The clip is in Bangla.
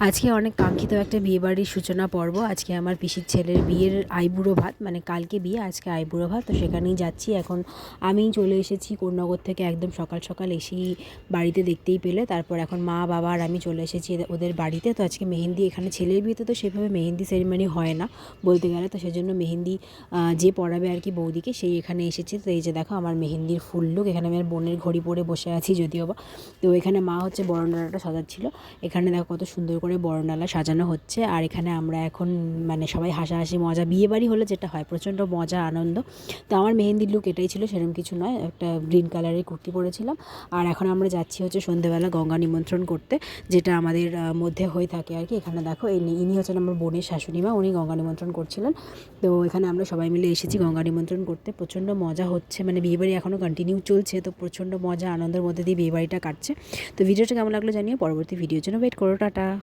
আজকে অনেক কাঙ্ক্ষিত একটা বিয়েবাড়ির সূচনা পর্ব। আজকে আমার পিসির ছেলের বিয়ের আইবুড়ো ভাত, মানে কালকে বিয়ে, আজকে আইবুড়ো ভাত। তো সেখানেই যাচ্ছি। এখন আমি চলে এসেছি কোন্নগর থেকে, একদম সকাল সকাল এসেই বাড়িতে দেখতেই পেলে। তারপর এখন মা বাবা আর আমি চলে এসেছি ওদের বাড়িতে। তো আজকে মেহেন্দি, এখানে ছেলের বিয়েতে তো সেভাবে মেহেন্দি সেরিমনি হয় না বলতে গেলে, তো সেজন্য মেহেন্দি যে পড়াবে আর কি বৌদিকে, সেই এখানে এসেছে। তো এই যে দেখো আমার মেহেন্দির ফুল লুক। এখানে আমি আর বোনের ঘড়ি পরে বসে আছি যদিও বা। তো এখানে মা হচ্ছে বরণডালাটা সাজাচ্ছিল। এখানে দেখো কত সুন্দর করে বরণডালা সাজানো হচ্ছে। আর এখানে আমরা এখন মানে সবাই হাসাহাসি মজা, বিয়েবাড়ি হলে যেটা হয় প্রচণ্ড মজা আনন্দ। তো আমার মেহেন্দির লুক এটাই ছিল, সেরকম কিছু নয়, একটা গ্রিন কালারের কুর্তি পরেছিলাম। আর এখন আমরা যাচ্ছি হচ্ছে সন্ধ্যেবেলা গঙ্গা নিমন্ত্রণ করতে, যেটা আমাদের মধ্যে হয়ে থাকে আর কি। এখানে দেখো ইনি হচ্ছেন আমার বোনের শাশুড়ি মা, উনি গঙ্গা নিমন্ত্রণ করছিলেন। তো এখানে আমরা সবাই মিলে এসেছি গঙ্গা নিমন্ত্রণ করতে। প্রচণ্ড মজা হচ্ছে, মানে বিয়েবাড়ি এখনও কন্টিনিউ চলছে, তো প্রচণ্ড মজা আনন্দের মধ্যে দিয়ে বিয়েবাড়িটা কাটছে। তো ভিডিওটা কেমন লাগলো জানিও, পরবর্তী ভিডিওর জন্য ওয়েট করো। টাটা।